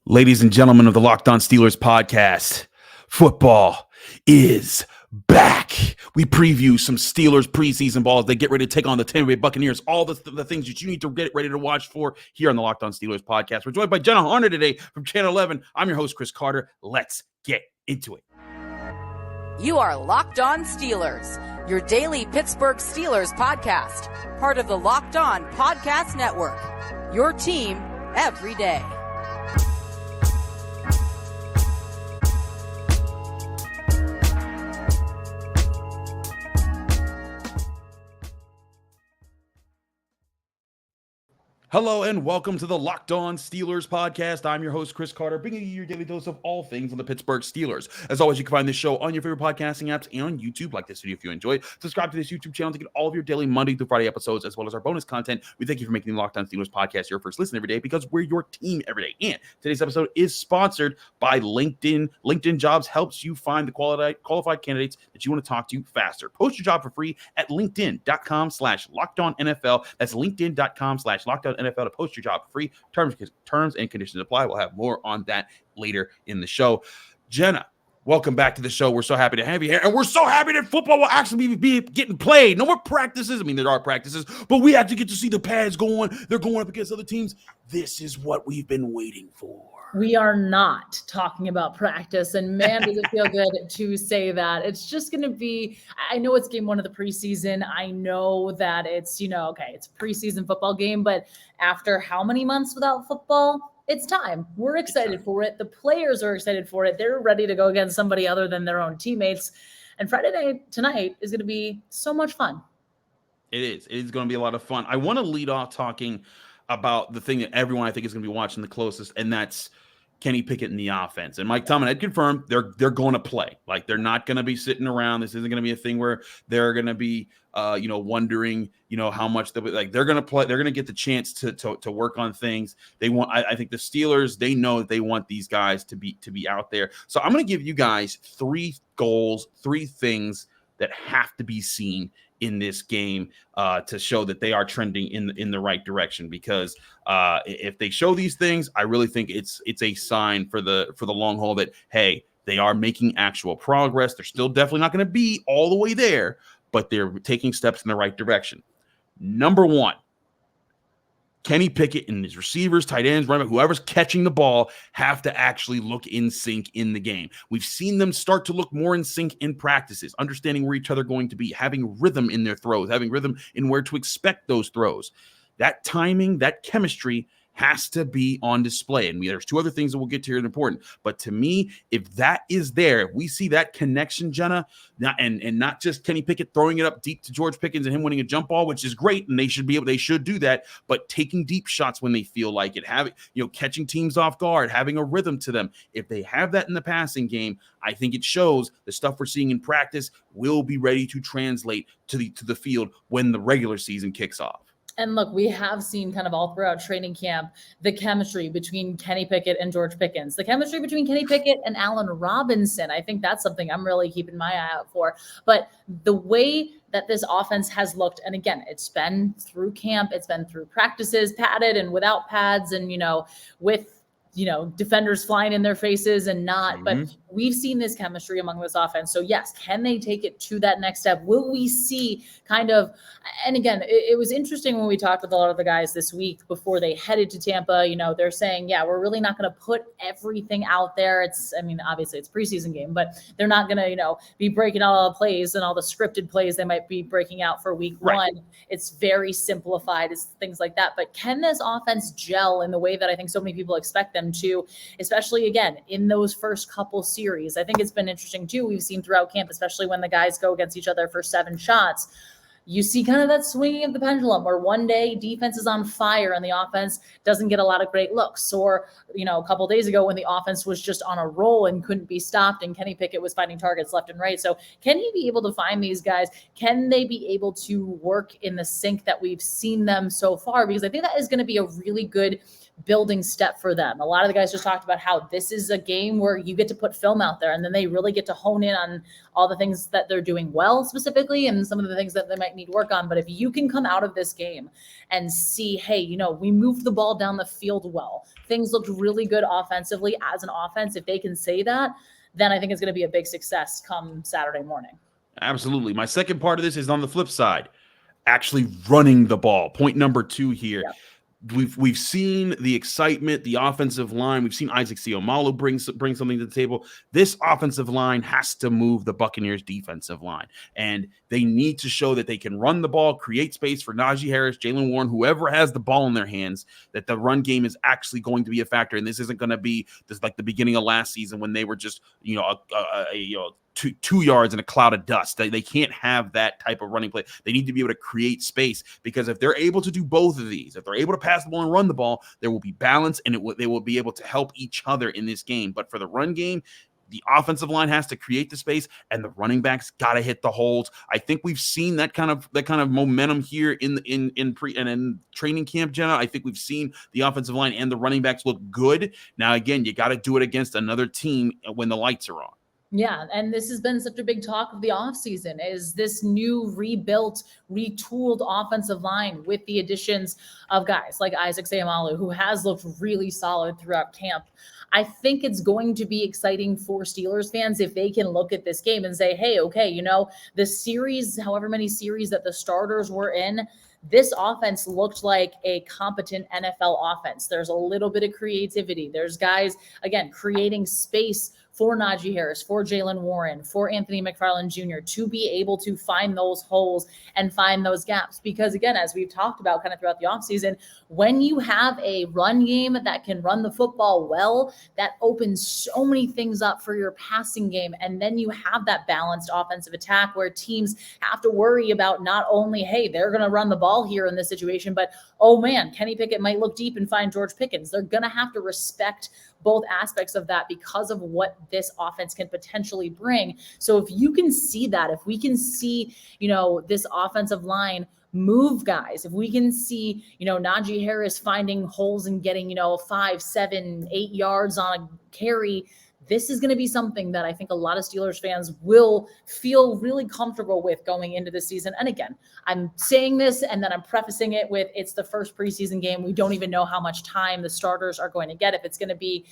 Ladies and gentlemen of the Locked On Steelers podcast, football is back. We preview some Steelers preseason balls. They get ready to take on the Tampa Bay Buccaneers. All the things that you need to get ready to watch for here on the Locked On Steelers podcast. We're joined by Jenna Harner today from Channel 11. I'm your host, Chris Carter. Let's get into it. You are Locked On Steelers, your daily Pittsburgh Steelers podcast, part of the Locked On Podcast Network, your team every day. Hello and welcome to the Locked On Steelers podcast. I'm your host, Chris Carter, bringing you your daily dose of all things on the Pittsburgh Steelers. As always, you can find this show on your favorite podcasting apps and on YouTube. Like this video if you enjoy it. Subscribe to this YouTube channel to get all of your daily Monday through Friday episodes, as well as our bonus content. We thank you for making the Locked On Steelers podcast your first listen every day, because we're your team every day. And today's episode is sponsored by LinkedIn. LinkedIn Jobs helps you find the qualified candidates that you want to talk to faster. Post your job for free at linkedin.com/LockedOnNFL. That's linkedin.com/LockedOnNFL to post your job for free. Terms and conditions apply. We'll have more on that later in the show. Jenna, welcome back to the show. We're so happy to have you here, and we're so happy that football will actually be getting played. No more practices. I mean, there are practices, but we actually get to see the pads going. They're going up against other teams. This is what we've been waiting for. We are not talking about practice, and man, does it feel good to say that. It's just going to be, I know it's game one of the preseason. I know that it's, okay, it's a preseason football game, but after how many months without football, it's time. We're excited for it. The players are excited for it. They're ready to go against somebody other than their own teammates. And Friday night tonight is going to be so much fun. It is. It is going to be a lot of fun. I want to lead off talking about the thing that everyone I think is going to be watching the closest, and that's Kenny Pickett in the offense. And Mike Tomlin had confirmed they're going to play. Like, they're not going to be sitting around. This isn't going to be a thing where they're going to be wondering, how much they're going to play. They're going to get the chance to work on things. They want, I think the Steelers, they know that they want these guys to be out there. So I'm going to give you guys 3 goals, 3 things that have to be seen in this game to show that they are trending in the right direction, because if they show these things, I really think it's a sign for the long haul that, hey, they are making actual progress. They're still definitely not going to be all the way there, but they're taking steps in the right direction. Number 1, Kenny Pickett and his receivers, tight ends, running back, whoever's catching the ball, have to actually look in sync in the game. We've seen them start to look more in sync in practices, understanding where each other are going to be, having rhythm in their throws, having rhythm in where to expect those throws. That timing, that chemistry has to be on display. And there's 2 other things that we'll get to here that are important. But to me, if that is there, if we see that connection, Jenna, and not just Kenny Pickett throwing it up deep to George Pickens and him winning a jump ball, which is great, and they should do that, but taking deep shots when they feel like it, catching teams off guard, having a rhythm to them. If they have that in the passing game, I think it shows the stuff we're seeing in practice will be ready to translate to the field when the regular season kicks off. And look, we have seen kind of all throughout training camp the chemistry between Kenny Pickett and George Pickens, the chemistry between Kenny Pickett and Allen Robinson. I think that's something I'm really keeping my eye out for. But the way that this offense has looked, and again, it's been through camp, it's been through practices, padded and without pads, and, with defenders flying in their faces and not, but we've seen this chemistry among this offense. So yes, can they take it to that next step? Will we see and again, it was interesting when we talked with a lot of the guys this week before they headed to Tampa, they're saying, yeah, we're really not going to put everything out there. Obviously it's a preseason game, but they're not going to, be breaking out all the plays and all the scripted plays they might be breaking out for week 1. It's very simplified, it's things like that. But can this offense gel in the way that I think so many people expect them to, especially again in those first couple series? I think it's been interesting too. We've seen throughout camp, especially when the guys go against each other for 7 shots, you see kind of that swinging of the pendulum where one day defense is on fire and the offense doesn't get a lot of great looks. Or, a couple of days ago when the offense was just on a roll and couldn't be stopped and Kenny Pickett was finding targets left and right. So can he be able to find these guys? Can they be able to work in the sync that we've seen them so far? Because I think that is going to be a really good building step for them. A lot of the guys just talked about how this is a game where you get to put film out there and then they really get to hone in on all the things that they're doing well specifically and some of the things that they might might need work on. But if you can come out of this game and see, hey, we moved the ball down the field well, things looked really good offensively as an offense. If they can say that, then I think it's going to be a big success come Saturday morning. Absolutely. My second part of this is on the flip side, actually running the ball. Point number 2 here. Yep. We've seen the excitement, the offensive line. We've seen Isaac Samalu bring something to the table. This offensive line has to move the Buccaneers defensive line, and they need to show that they can run the ball, create space for Najee Harris, Jaylen Warren, whoever has the ball in their hands, that the run game is actually going to be a factor. And this isn't going to be this like the beginning of last season when they were just, 2 yards in a cloud of dust. They can't have that type of running play. They need to be able to create space, because if they're able to do both of these, if they're able to pass the ball and run the ball, there will be balance, and they will be able to help each other in this game. But for the run game, the offensive line has to create the space, and the running backs got to hit the holes. I think we've seen that kind of momentum here in training camp, Jenna. I think we've seen the offensive line and the running backs look good. Now, again, you got to do it against another team when the lights are on. Yeah, and this has been such a big talk of the offseason, is this new rebuilt, retooled offensive line with the additions of guys like Isaac Samalu, who has looked really solid throughout camp. I think it's going to be exciting for Steelers fans if they can look at this game and say, hey, okay, the series, however many series that the starters were in, this offense looked like a competent NFL offense. There's a little bit of creativity. There's guys, again, creating space for Najee Harris, for Jaylen Warren, for Anthony McFarland Jr. to be able to find those holes and find those gaps. Because again, as we've talked about kind of throughout the offseason, when you have a run game that can run the football well, that opens so many things up for your passing game. And then you have that balanced offensive attack where teams have to worry about not only, hey, they're going to run the ball here in this situation, but, oh man, Kenny Pickett might look deep and find George Pickens. They're going to have to respect both aspects of that because of what this offense can potentially bring. So if you can see that, if we can see, this offensive line move guys, if we can see, Najee Harris finding holes and getting, 5, 7, 8 yards on a carry, this is going to be something that I think a lot of Steelers fans will feel really comfortable with going into the season. And again, I'm saying this and then I'm prefacing it with it's the first preseason game. We don't even know how much time the starters are going to get. If it's going to be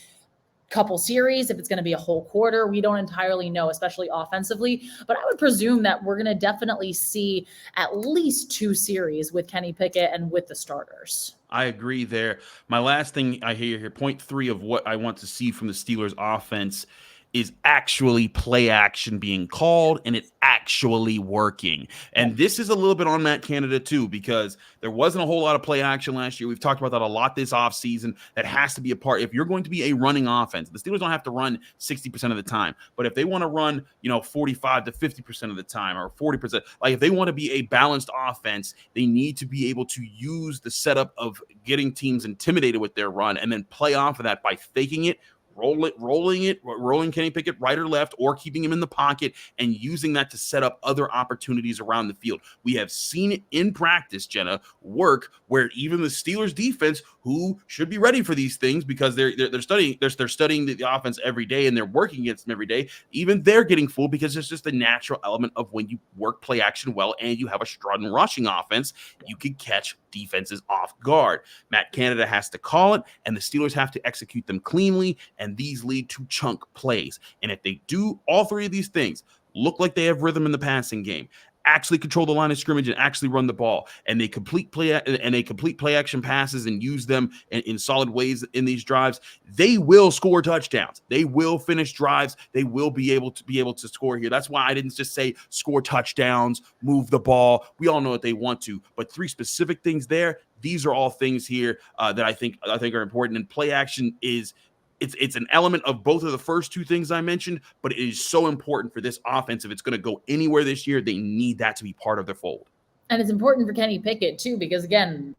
a couple series, if it's going to be a whole quarter, we don't entirely know, especially offensively. But I would presume that we're going to definitely see at least 2 series with Kenny Pickett and with the starters. I agree there. My last thing I hear here, point 3 of what I want to see from the Steelers offense is actually play action being called and it actually working. And this is a little bit on Matt Canada too, because there wasn't a whole lot of play action last year. We've talked about that a lot this offseason. That has to be a part. If you're going to be a running offense, the Steelers don't have to run 60% of the time. But if they want to run, 45 to 50% of the time or 40%, like if they want to be a balanced offense, they need to be able to use the setup of getting teams intimidated with their run and then play off of that by faking it, rolling Kenny Pickett right or left, or keeping him in the pocket and using that to set up other opportunities around the field. We have seen it in practice, Jenna, work where even the Steelers defense, who should be ready for these things because they're studying the offense every day and they're working against them every day, even they're getting fooled because it's just a natural element of when you work play action well and you have a strong rushing offense, you can catch defenses off guard. Matt Canada has to call it, and the Steelers have to execute them cleanly, and these lead to chunk plays. And if they do all 3 of these things, look like they have rhythm in the passing game, actually control the line of scrimmage and actually run the ball, and they complete play action passes and use them in solid ways in these drives, they will score touchdowns. They will finish drives. They will be able to score here. That's why I didn't just say score touchdowns, move the ball. We all know what they want to, but 3 specific things there. These are all things here that I think are important. And play action is it's an element of both of the first 2 things I mentioned, but it is so important for this offense. If it's going to go anywhere this year, they need that to be part of their fold. And it's important for Kenny Pickett too, because again,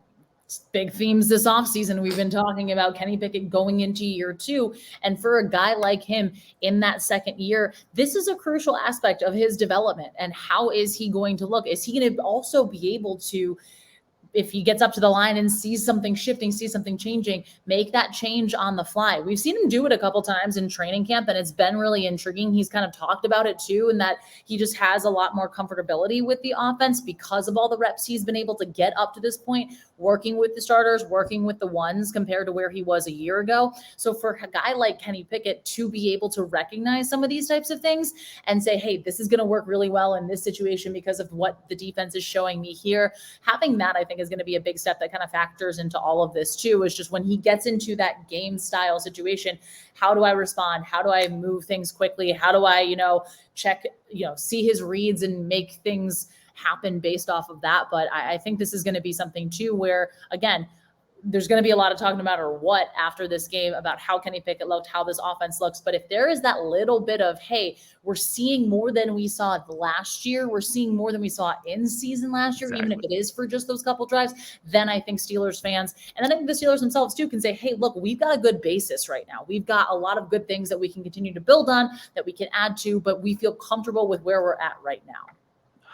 big themes this offseason, we've been talking about Kenny Pickett going into year 2. And for a guy like him in that second year, this is a crucial aspect of his development. And how is he going to look? Is he going to also be able to if he gets up to the line and sees something shifting, sees something changing, make that change on the fly. We've seen him do it a couple times in training camp, and it's been really intriguing. He's kind of talked about it too, and that he just has a lot more comfortability with the offense because of all the reps he's been able to get up to this point, working with the starters, working with the ones compared to where he was a year ago. So for a guy like Kenny Pickett to be able to recognize some of these types of things and say, hey, this is going to work really well in this situation because of what the defense is showing me here, having that, I think, is going to be a big step that kind of factors into all of this too, is just when he gets into that game style situation, how do I respond? How do I move things quickly? How do I, check, see his reads and make things happen based off of that? But I think this is going to be something too, where again, there's going to be a lot of talk no matter what after this game about how Kenny Pickett looked, how this offense looks. But if there is that little bit of, hey, we're seeing more than we saw last year, we're seeing more than we saw in season last year, even if it is for just those couple drives, then I think Steelers fans, and then I think the Steelers themselves too, can say, hey, look, we've got a good basis right now. We've got a lot of good things that we can continue to build on, that we can add to, but we feel comfortable with where we're at right now.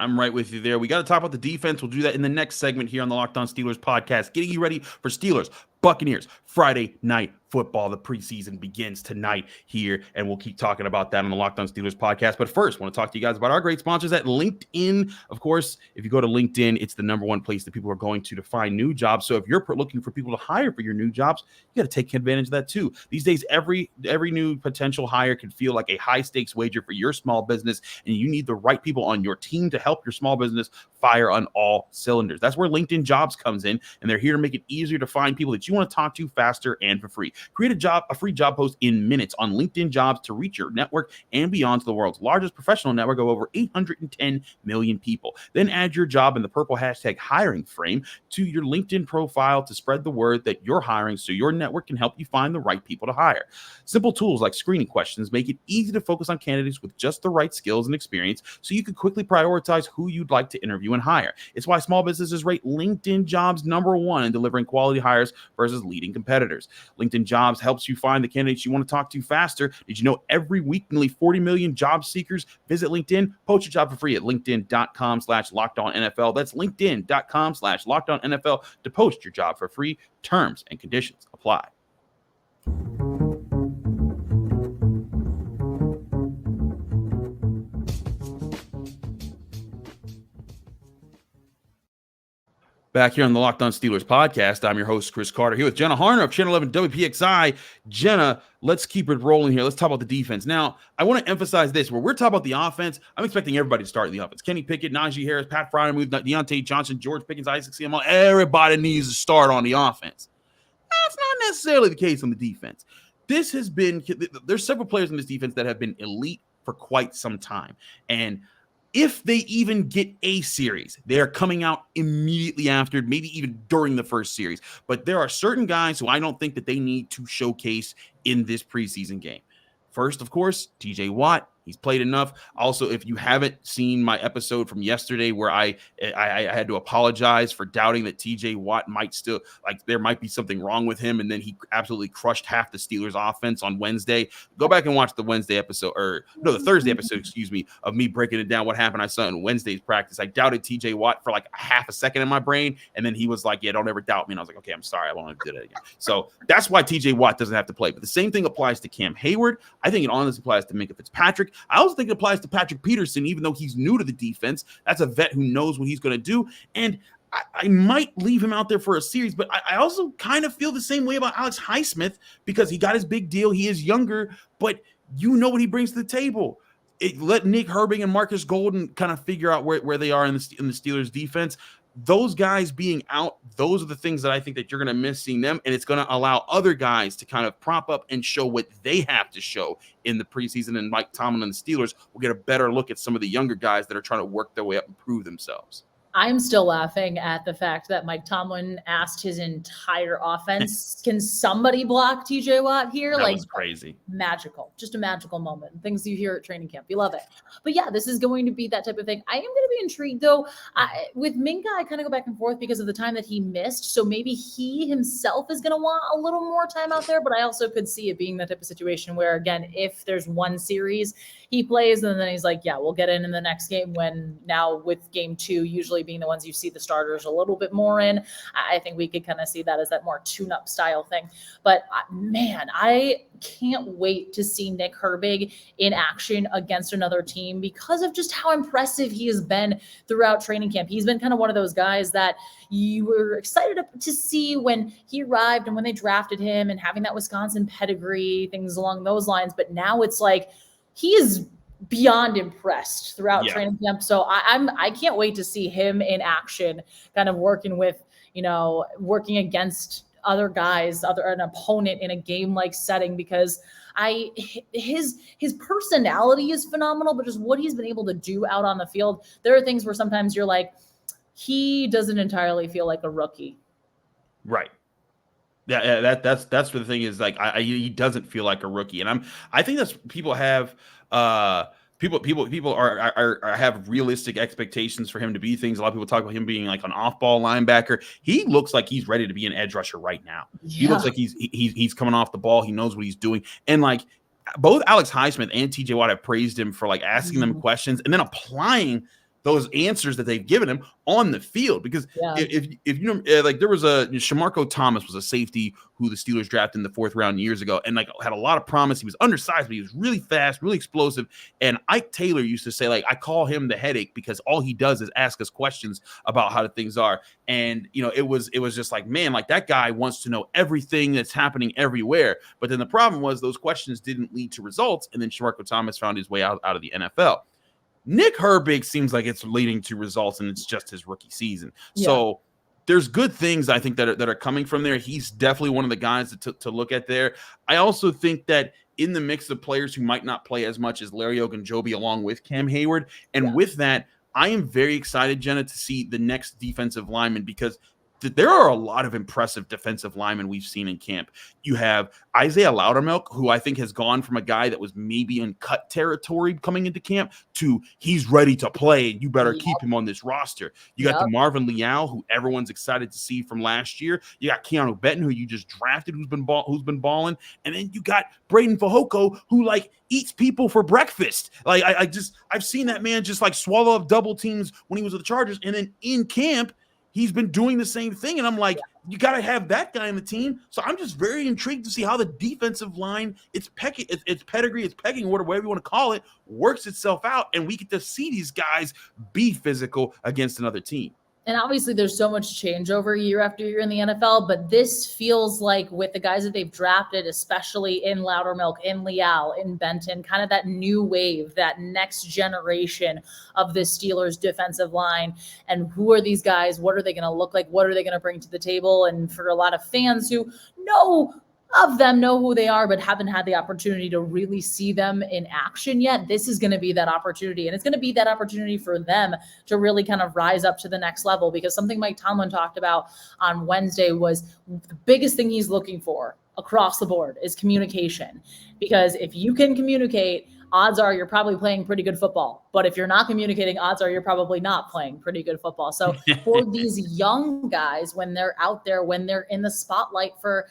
I'm right with you there. We got to talk about the defense. We'll do that in the next segment here on the Locked On Steelers podcast, getting you ready for Steelers Buccaneers Friday night football. The preseason begins tonight here, and we'll keep talking about that on the Locked On Steelers podcast. But first, I want to talk to you guys about our great sponsors at LinkedIn. Of course, if you go to LinkedIn, it's the number one place that people are going to find new jobs. So if you're looking for people to hire for your new jobs, you got to take advantage of that too. These days, every new potential hire can feel like a high stakes wager for your small business, and you need the right people on your team to help your small business fire on all cylinders. That's where LinkedIn Jobs comes in, and they're here to make it easier to find people that you want to talk to faster and for free. Create a free job post in minutes on LinkedIn Jobs to reach your network and beyond to the world's largest professional network of over 810 million people. Then add your job in the purple hashtag hiring frame to your LinkedIn profile to spread the word that you're hiring so your network can help you find the right people to hire. Simple tools like screening questions make it easy to focus on candidates with just the right skills and experience so you can quickly prioritize who you'd like to interview and hire. It's why small businesses rate LinkedIn Jobs #1 in delivering quality hires versus leading competitors. LinkedIn Jobs helps you find the candidates you want to talk to faster. Did you know every week nearly 40 million job seekers visit LinkedIn? Post your job for free at linkedin.com/lockedonnfl. That's linkedin.com/lockedonnfl to post your job for free. Terms and conditions apply. Back here on the Locked On Steelers podcast, I'm your host, Chris Carter, here with Jenna Harner of Channel 11 WPXI. Jenna, let's keep it rolling here. Let's talk about the defense. Now, I want to emphasize this. Where we're talking about the offense, I'm expecting everybody to start in the offense. Kenny Pickett, Najee Harris, Pat Freiermuth, Deontay Johnson, George Pickens, Isaac Seumalo. Everybody needs to start on the offense. That's not necessarily the case on the defense. There's several players in this defense that have been elite for quite some time. And if they even get a series, they are coming out immediately after, maybe even during the first series. But there are certain guys who I don't think that they need to showcase in this preseason game. First, of course, TJ Watt. He's played enough. Also, if you haven't seen my episode from yesterday where I had to apologize for doubting that TJ Watt might still, there might be something wrong with him, and then he absolutely crushed half the Steelers offense on Wednesday. Go back and watch the Thursday episode, of me breaking it down what happened I saw in Wednesday's practice. I doubted TJ Watt for like half a second in my brain, and then he was like, yeah, don't ever doubt me. And I was like, okay, I'm sorry, I won't do that again. So that's why TJ Watt doesn't have to play. But the same thing applies to Cam Heyward. I think it honestly applies to Minkah Fitzpatrick. I also think it applies to Patrick Peterson, even though he's new to the defense. That's a vet who knows what he's going to do. And I might leave him out there for a series, but I also kind of feel the same way about Alex Highsmith because he got his big deal. He is younger, but you know what he brings to the table. Let Nick Herbig and Marcus Golden kind of figure out where they are in the Steelers defense. Those guys being out, those are the things that I think that you're going to miss seeing them, and it's going to allow other guys to kind of prop up and show what they have to show in the preseason, and Mike Tomlin and the Steelers will get a better look at some of the younger guys that are trying to work their way up and prove themselves. I'm still laughing at the fact that Mike Tomlin asked his entire offense, can somebody block TJ Watt here? That was crazy. Magical. Just a magical moment. Things you hear at training camp. You love it. But yeah, this is going to be that type of thing. I am going to be intrigued, though. With Minkah, I kind of go back and forth because of the time that he missed. So maybe he himself is going to want a little more time out there. But I also could see it being that type of situation where, again, if there's one series he plays, and then he's like, yeah, we'll get in the next game, when now with game 2 usually being the ones you see the starters a little bit more in. I think we could kind of see that as that more tune-up style thing. But man, I can't wait to see Nick Herbig in action against another team because of just how impressive he has been throughout training camp. He's been kind of one of those guys that you were excited to see when he arrived and when they drafted him and having that Wisconsin pedigree, things along those lines. But now it's like he is beyond impressed throughout training camp. So I can't wait to see him in action, kind of working against other guys, an opponent in a game-like setting, because his personality is phenomenal, but just what he's been able to do out on the field. There are things where sometimes you're like, he doesn't entirely feel like a rookie. Right. Yeah, that's what the thing is. Like, he doesn't feel like a rookie, and I think that's people have people have realistic expectations for him to be things. A lot of people talk about him being like an off-ball linebacker. He looks like he's ready to be an edge rusher right now. Yeah. He looks like he's coming off the ball. He knows what he's doing, and like both Alex Highsmith and TJ Watt have praised him for like asking them questions and then applying those answers that they've given him on the field. Because if you know, like there was Shamarko Thomas was a safety who the Steelers drafted in the 4th round years ago, and like had a lot of promise. He was undersized, but he was really fast, really explosive. And Ike Taylor used to say, like, I call him the headache because all he does is ask us questions about how the things are. And you know, it was just like, man, like that guy wants to know everything that's happening everywhere. But then the problem was those questions didn't lead to results, and then Shamarko Thomas found his way out of the NFL. Nick Herbig seems like it's leading to results, and it's just his rookie season. Yeah. So there's good things I think that are coming from there. He's definitely one of the guys to look at there. I also think that in the mix of players who might not play as much as Larry Ogunjobi along with Cam Heyward, and with that, I am very excited, Jenna, to see the next defensive lineman, because there are a lot of impressive defensive linemen we've seen in camp. You have Isaiah Loudermilk, who I think has gone from a guy that was maybe in cut territory coming into camp to he's ready to play, and you better keep him on this roster. You got the Marvin Leal, who everyone's excited to see from last year. You got Keanu Benton, who you just drafted, who's been balling, and then you got Braden Fehoko, who like eats people for breakfast. Like I've seen that man just like swallow up double teams when he was with the Chargers, and then in camp he's been doing the same thing. And I'm like, you got to have that guy on the team. So I'm just very intrigued to see how the defensive line, its pedigree, its pecking order, whatever you want to call it, works itself out. And we get to see these guys be physical against another team. And obviously there's so much changeover year after year in the NFL, but this feels like with the guys that they've drafted, especially in Loudermilk, in Leal, in Benton, kind of that new wave, that next generation of this Steelers defensive line. And who are these guys? What are they going to look like? What are they going to bring to the table? And for a lot of fans who know who they are, but haven't had the opportunity to really see them in action yet, this is going to be that opportunity. And it's going to be that opportunity for them to really kind of rise up to the next level, because something Mike Tomlin talked about on Wednesday was the biggest thing he's looking for across the board is communication. Because if you can communicate, odds are you're probably playing pretty good football. But if you're not communicating, odds are you're probably not playing pretty good football. So for these young guys, when they're out there, when they're in the spotlight for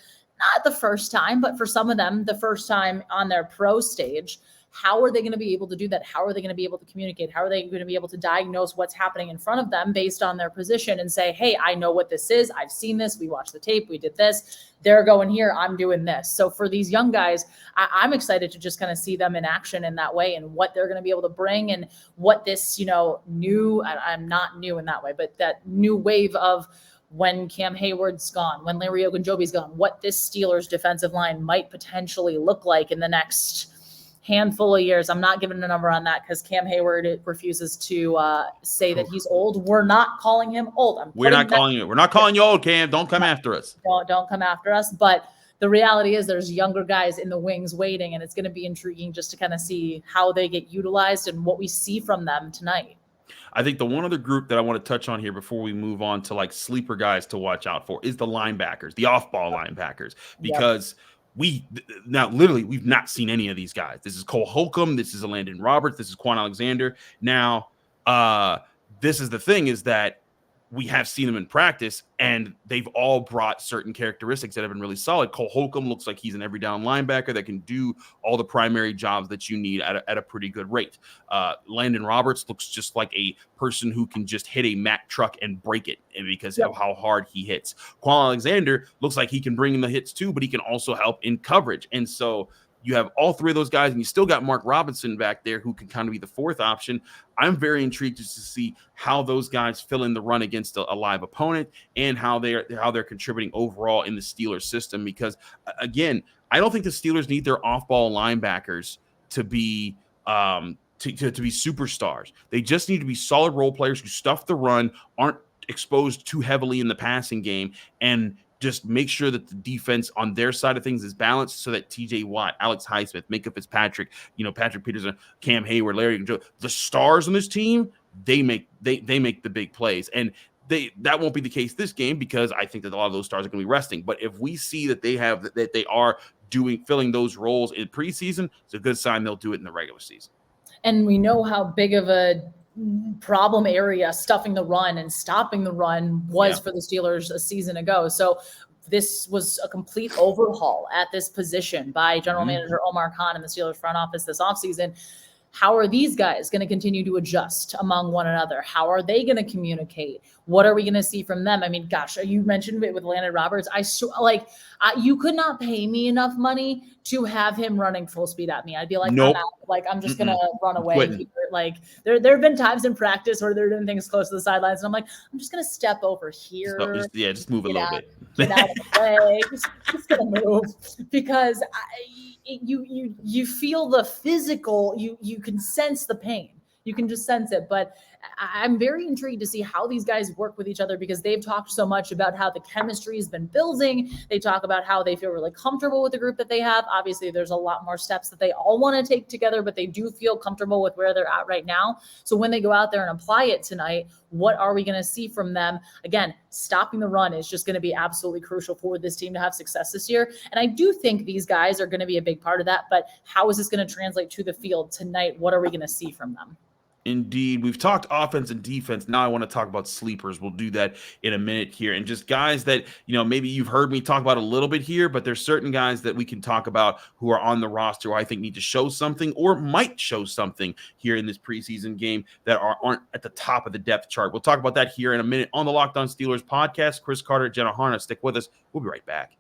not the first time, but for some of them, the first time on their pro stage, how are they going to be able to do that? How are they going to be able to communicate? How are they going to be able to diagnose what's happening in front of them based on their position and say, hey, I know what this is. I've seen this. We watched the tape. We did this. They're going here. I'm doing this. So for these young guys, I'm excited to just kind of see them in action in that way and what they're going to be able to bring and what this, new, I'm not new in that way, but that new wave of when Cam Heyward's gone, when Larry Ogunjobi's gone, what this Steelers defensive line might potentially look like in the next handful of years. I'm not giving a number on that because Cam Heyward refuses to say that he's old. We're not calling him old. We're not calling you old, Cam. Don't come after us. Don't come after us. But the reality is there's younger guys in the wings waiting, and it's going to be intriguing just to kind of see how they get utilized and what we see from them tonight. I think the one other group that I want to touch on here before we move on to like sleeper guys to watch out for is the linebackers, the off-ball linebackers, because we've not seen any of these guys. This is Cole Holcomb. This is Landon Roberts. This is Quan Alexander. Now, this is the thing is that we have seen them in practice, and they've all brought certain characteristics that have been really solid. Cole Holcomb looks like he's an every down linebacker that can do all the primary jobs that you need at a pretty good rate. Landon Roberts looks just like a person who can just hit a Mack truck and break it because of how hard he hits. Quan Alexander looks like he can bring in the hits too, but he can also help in coverage. And so you have all three of those guys, and you still got Mark Robinson back there who can kind of be the fourth option. I'm very intrigued just to see how those guys fill in the run against a live opponent and how they're contributing overall in the Steelers system. Because again, I don't think the Steelers need their off-ball linebackers to be to be superstars. They just need to be solid role players who stuff the run, aren't exposed too heavily in the passing game, and just make sure that the defense on their side of things is balanced so that TJ Watt, Alex Highsmith, Minkah Fitzpatrick, Patrick Peterson, Cam Heyward, Larry Joe, the stars on this team, they make the big plays. And that won't be the case this game because I think that a lot of those stars are going to be resting. But if we see that they are filling those roles in preseason, it's a good sign they'll do it in the regular season. And we know how big of a problem area stuffing the run and stopping the run was for the Steelers a season ago. So this was a complete overhaul at this position by general manager Omar Khan and the Steelers front office this offseason. How are these guys going to continue to adjust among one another? How are they going to communicate? What are we going to see from them? I mean, gosh, you mentioned it with Landon Roberts. You could not pay me enough money to have him running full speed at me. I'd be like, nope. I'm out. Like, I'm just going to run away. Like, there have been times in practice where they're doing things close to the sidelines, and I'm like, I'm just going to step over here. Just move a little bit. Get out of the way. Just going to move because you feel the physical. You can sense the pain. You can just sense it. But I'm very intrigued to see how these guys work with each other because they've talked so much about how the chemistry has been building. They talk about how they feel really comfortable with the group that they have. Obviously, there's a lot more steps that they all want to take together, but they do feel comfortable with where they're at right now. So when they go out there and apply it tonight, what are we going to see from them? Again, stopping the run is just going to be absolutely crucial for this team to have success this year. And I do think these guys are going to be a big part of that. But how is this going to translate to the field tonight? What are we going to see from them? Indeed. We've talked offense and defense. Now I want to talk about sleepers. We'll do that in a minute here. And just guys that, maybe you've heard me talk about a little bit here, but there's certain guys that we can talk about who are on the roster who I think need to show something or might show something here in this preseason game that aren't at the top of the depth chart. We'll talk about that here in a minute on the Locked On Steelers podcast. Chris Carter, Jenna Harner, stick with us. We'll be right back.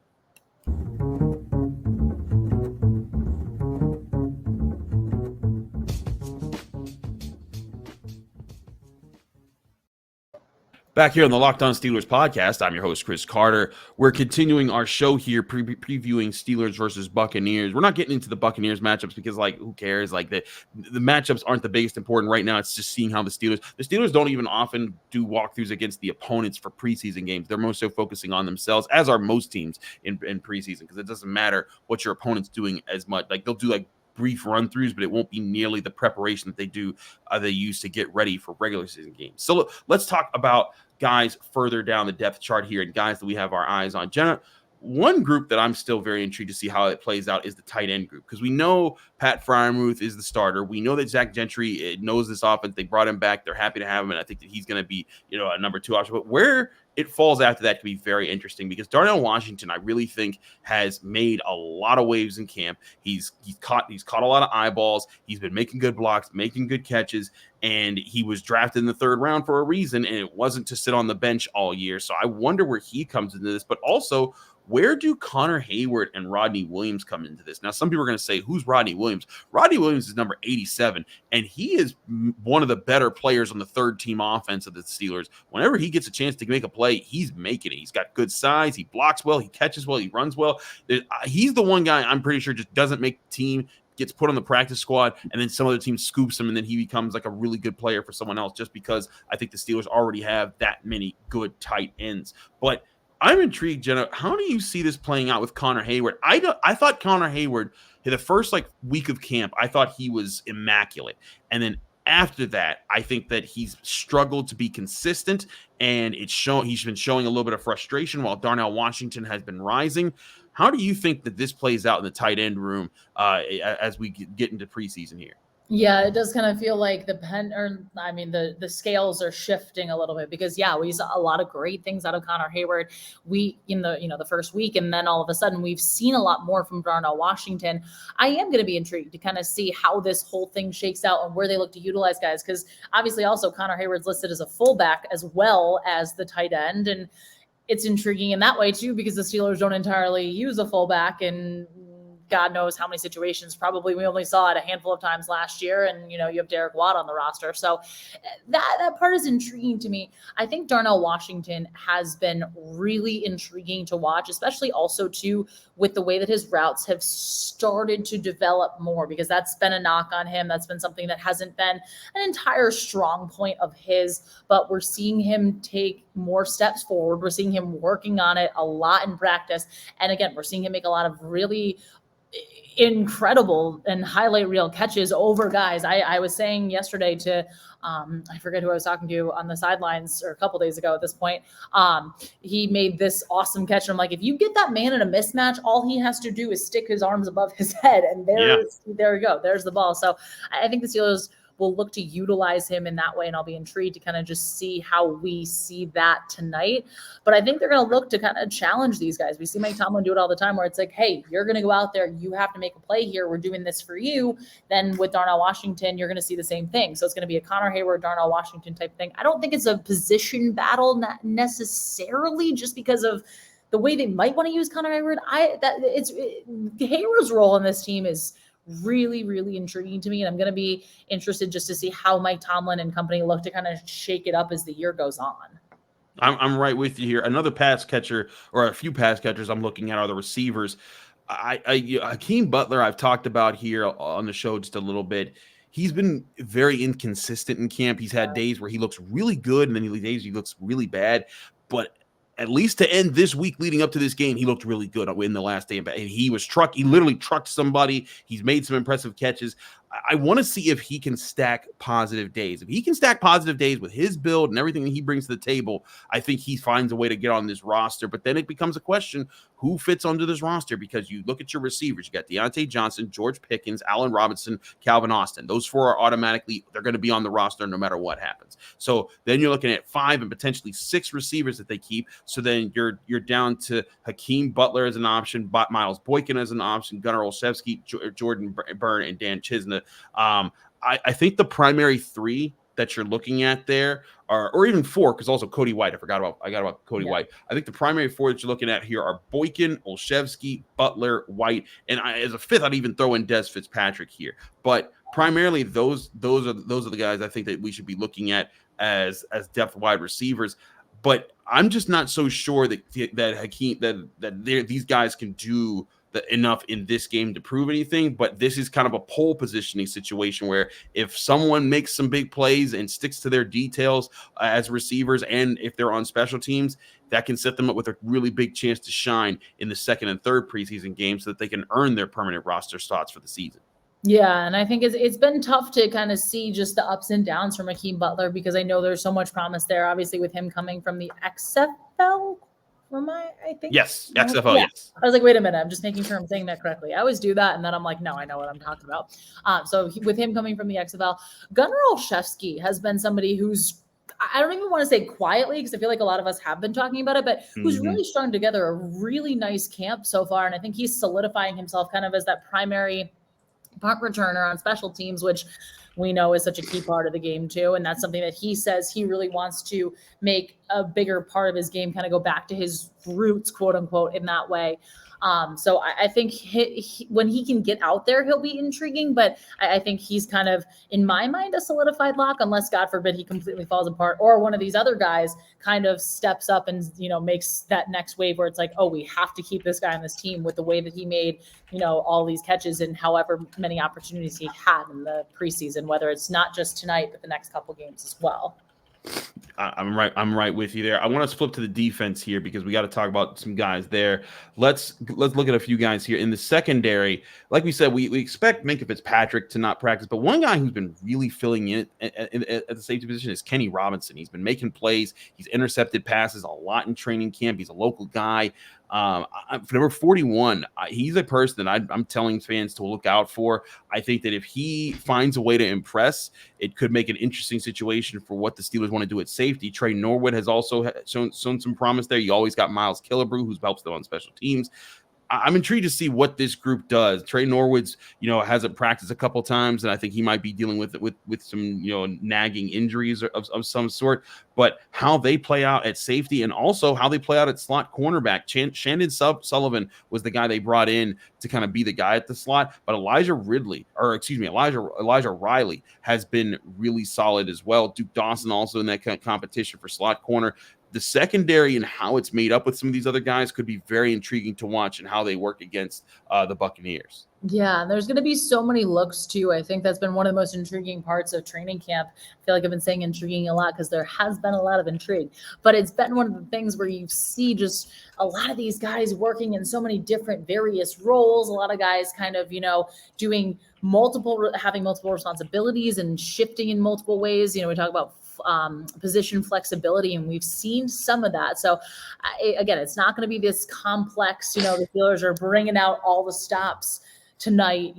Back here on the Locked On Steelers podcast, I'm your host, Chris Carter. We're continuing our show here, previewing Steelers versus Buccaneers. We're not getting into the Buccaneers matchups because, who cares? The matchups aren't the biggest important right now. It's just seeing how the Steelers don't even often do walkthroughs against the opponents for preseason games. They're more so focusing on themselves, as are most teams in preseason, because it doesn't matter what your opponent's doing as much. They'll do brief run-throughs, but it won't be nearly the preparation that they use to get ready for regular season games. So let's talk about guys further down the depth chart here and guys that we have our eyes on. Jenna, one group that I'm still very intrigued to see how it plays out is the tight end group, because we know Pat Freiermuth is the starter. We know that Zach Gentry knows this offense. They brought him back. They're happy to have him, and I think that he's going to be, a number 2 option. But where it falls after that can be very interesting, because Darnell Washington, I really think, has made a lot of waves in camp. He's caught a lot of eyeballs. He's been making good blocks, making good catches, and he was drafted in the 3rd round for a reason, and it wasn't to sit on the bench all year. So I wonder where he comes into this, but also, where do Connor Heyward and Rodney Williams come into this? Now, some people are going to say, who's Rodney Williams? Rodney Williams is number 87, and he is one of the better players on the 3rd team offense of the Steelers. Whenever he gets a chance to make a play, he's making it. He's got good size. He blocks well. He catches well. He runs well. He's the one guy I'm pretty sure just doesn't make the team, gets put on the practice squad, and then some other team scoops him, and then he becomes a really good player for someone else, just because I think the Steelers already have that many good tight ends. But I'm intrigued, Jenna. How do you see this playing out with Connor Heyward? I thought Connor Heyward, in the first week of camp, I thought he was immaculate. And then after that, I think that he's struggled to be consistent, and he's been showing a little bit of frustration while Darnell Washington has been rising. How do you think that this plays out in the tight end room as we get into preseason here? Yeah, it does kind of feel like the scales are shifting a little bit because we saw a lot of great things out of Connor Heyward. The first week, and then all of a sudden we've seen a lot more from Darnell Washington. I am going to be intrigued to kind of see how this whole thing shakes out and where they look to utilize guys, because obviously also Connor Heyward's listed as a fullback as well as the tight end, and it's intriguing in that way too because the Steelers don't entirely use a fullback, and God knows how many situations. Probably we only saw it a handful of times last year, and you have Derek Watt on the roster, so that part is intriguing to me. I think Darnell Washington has been really intriguing to watch, especially also too with the way that his routes have started to develop more, because that's been a knock on him. That's been something that hasn't been an entire strong point of his, but we're seeing him take more steps forward. We're seeing him working on it a lot in practice, and again, we're seeing him make a lot of really incredible and highlight reel catches over guys. I was saying yesterday to I forget who I was talking to on the sidelines, or a couple days ago at this point. He made this awesome catch, and I'm like, if you get that man in a mismatch, all he has to do is stick his arms above his head, and there you go, there's the ball. So I think the Steelers will look to utilize him in that way, and I'll be intrigued to kind of just see how we see that tonight. But I think they're going to look to kind of challenge these guys. We see Mike Tomlin do it all the time, where it's like, hey, you're going to go out there, you have to make a play here, we're doing this for you. Then with Darnell Washington, you're going to see the same thing. So it's going to be a Connor Heyward, Darnell Washington type thing. I don't think it's a position battle, not necessarily, just because of the way they might want to use Connor Heyward. Hayward's role in this team is really, really intriguing to me, and I'm going to be interested just to see how Mike Tomlin and company look to kind of shake it up as the year goes on. I'm right with you here. Another pass catcher, or a few pass catchers I'm looking at, are the receivers. Hakeem Butler, I've talked about here on the show just a little bit. He's been very inconsistent in camp. He's had days where he looks really good, and then days he looks really bad. But at least to end this week leading up to this game, he looked really good in the last day. And he literally trucked somebody. He's made some impressive catches. I want to see if he can stack positive days. If he can stack positive days with his build and everything that he brings to the table, I think he finds a way to get on this roster. But then it becomes a question, who fits under this roster? Because you look at your receivers, you got Deontay Johnson, George Pickens, Allen Robinson, Calvin Austin. Those four are automatically, they're going to be on the roster no matter what happens. So then you're looking at 5 and potentially 6 receivers that they keep. So then you're down to Hakeem Butler as an option, Miles Boykin as an option, Gunnar Olszewski, Jordan Byrne, and Dan Chisna. I think the primary 3 that you're looking at there are, or even 4, because also Cody White. I got about Cody White. I think the primary 4 that you're looking at here are Boykin, Olszewski, Butler, White, and as a 5th, I'd even throw in Des Fitzpatrick here. But primarily, those are the guys I think that we should be looking at as depth wide receivers. But I'm just not so sure that Hakeem that these guys can do enough in this game to prove anything. But this is kind of a pole positioning situation where if someone makes some big plays and sticks to their details as receivers, and if they're on special teams, that can set them up with a really big chance to shine in the 2nd and 3rd preseason games so that they can earn their permanent roster spots for the season. Yeah, and I think it's been tough to kind of see just the ups and downs from Hakeem Butler, because I know there's so much promise there, obviously, with him coming from the XFL. I think? Yes, XFL, yeah. Yes. I was like, wait a minute, I'm just making sure I'm saying that correctly. I always do that, and then I'm like, no, I know what I'm talking about. With him coming from the XFL, Gunnar Olszewski has been somebody who's, I don't even want to say quietly, because I feel like a lot of us have been talking about it, but who's really strung together a really nice camp so far, and I think he's solidifying himself kind of as that primary punt returner on special teams, which we know is such a key part of the game too. And that's something that he says he really wants to make a bigger part of his game, kind of go back to his roots, quote unquote, in that way. So I think when he can get out there, he'll be intriguing, but I think he's kind of, in my mind, a solidified lock, unless God forbid he completely falls apart, or one of these other guys kind of steps up and, makes that next wave where it's like, oh, we have to keep this guy on this team with the way that he made, all these catches and however many opportunities he had in the preseason, whether it's not just tonight, but the next couple games as well. I'm right with you there. I want to flip to the defense here because we got to talk about some guys there. Let's look at a few guys here in the secondary. Like we said, we expect Minkah Fitzpatrick to not practice, but one guy who's been really filling in at the safety position is Kenny Robinson. He's been making plays. He's intercepted passes a lot in training camp. He's a local guy. For number 41, he's a person that I'm telling fans to look out for. I think that if he finds a way to impress, it could make an interesting situation for what the Steelers want to do at safety. Trey Norwood has also shown some promise there. You always got Miles Killebrew, who helps them on special teams. I'm intrigued to see what this group does. Trey Norwood's, hasn't practiced a couple times, and I think he might be dealing with some, nagging injuries of some sort. But how they play out at safety, and also how they play out at slot cornerback. Shandon Sullivan was the guy they brought in to kind of be the guy at the slot. But Elijah Riley has been really solid as well. Duke Dawson also in that competition for slot corner. The secondary and how it's made up with some of these other guys could be very intriguing to watch, and how they work against the Buccaneers. Yeah, and there's going to be so many looks too. I think that's been one of the most intriguing parts of training camp. I feel like I've been saying intriguing a lot because there has been a lot of intrigue, but it's been one of the things where you see just a lot of these guys working in so many different various roles. A lot of guys kind of, doing having multiple responsibilities and shifting in multiple ways. We talk about position flexibility, and we've seen some of that. So again, it's not going to be this complex, the Steelers are bringing out all the stops tonight,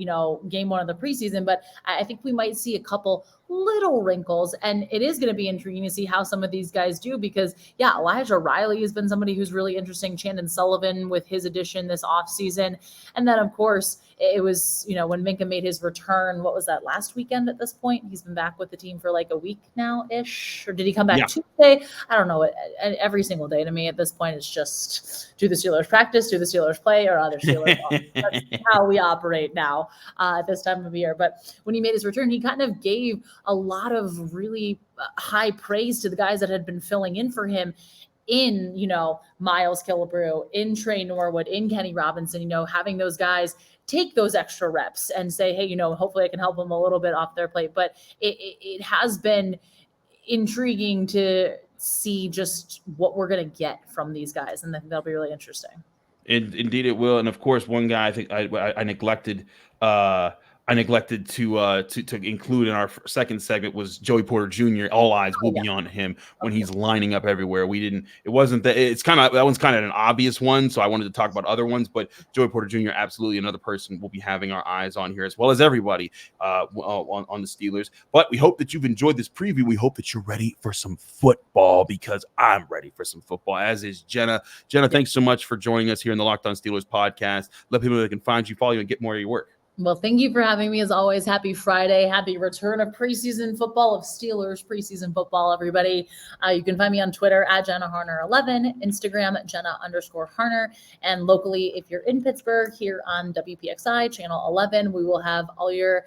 game one of the preseason, but I think we might see a couple little wrinkles, and it is going to be intriguing to see how some of these guys do, because Elijah Riley has been somebody who's really interesting. Shandon Sullivan with his addition this offseason. And then of course it was, when Minkah made his return, what was that, last weekend at this point? He's been back with the team for like a week now ish, or did he come back Tuesday? I don't know. Every single day to me at this point, it's just, do the Steelers practice, do the Steelers play, or other Steelers? That's how we operate now at this time of year. But when he made his return, he kind of gave a lot of really high praise to the guys that had been filling in for him in, Miles Killebrew, in Trey Norwood, in Kenny Robinson, having those guys take those extra reps and say, hey, hopefully I can help them a little bit off their plate. But it has been intriguing to see just what we're going to get from these guys. And I think that'll be really interesting. Indeed it will. And of course, one guy I think I neglected to include in our second segment was Joey Porter Jr. All eyes will be on him when he's lining up everywhere. That one's kind of an obvious one, so I wanted to talk about other ones, but Joey Porter Jr. absolutely another person we'll be having our eyes on here, as well as everybody on the Steelers. But we hope that you've enjoyed this preview. We hope that you're ready for some football, because I'm ready for some football, as is Jenna. Jenna, thanks so much for joining us here in the Locked On Steelers podcast. Let people know they can find you, follow you, and get more of your work. Well, thank you for having me as always. Happy Friday. Happy return of preseason football, of Steelers preseason football, everybody. You can find me on Twitter at Jenna Harner 11, Instagram at Jenna_Harner. And locally, if you're in Pittsburgh, here on WPXI channel 11, we will have all your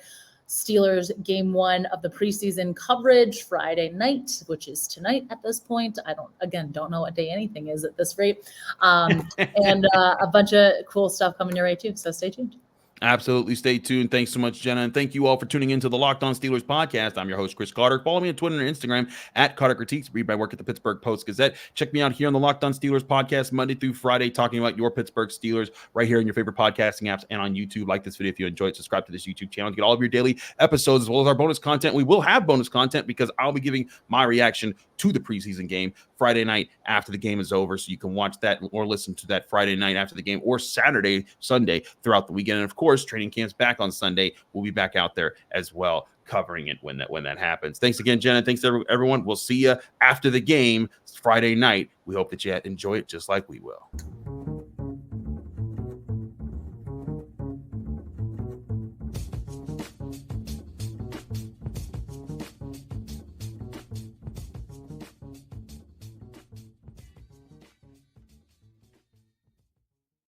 Steelers game one of the preseason coverage Friday night, which is tonight at this point. I don't know what day anything is at this rate. And a bunch of cool stuff coming your way too. So stay tuned. Absolutely. Stay tuned. Thanks so much, Jenna. And thank you all for tuning into the Locked On Steelers podcast. I'm your host, Chris Carter. Follow me on Twitter and Instagram at Carter Critiques. Read my work at the Pittsburgh Post-Gazette. Check me out here on the Locked On Steelers podcast Monday through Friday, talking about your Pittsburgh Steelers right here in your favorite podcasting apps and on YouTube. Like this video if you enjoyed. Subscribe to this YouTube channel to get all of your daily episodes as well as our bonus content. We will have bonus content because I'll be giving my reaction to the preseason game Friday night after the game is over. So you can watch that or listen to that Friday night after the game, or Saturday, Sunday throughout the weekend. And of course, training camp's back on Sunday. We'll be back out there as well, covering it when that happens. Thanks again, Jenna. Thanks to everyone. We'll see you after the game Friday night. We hope that you enjoy it just like we will.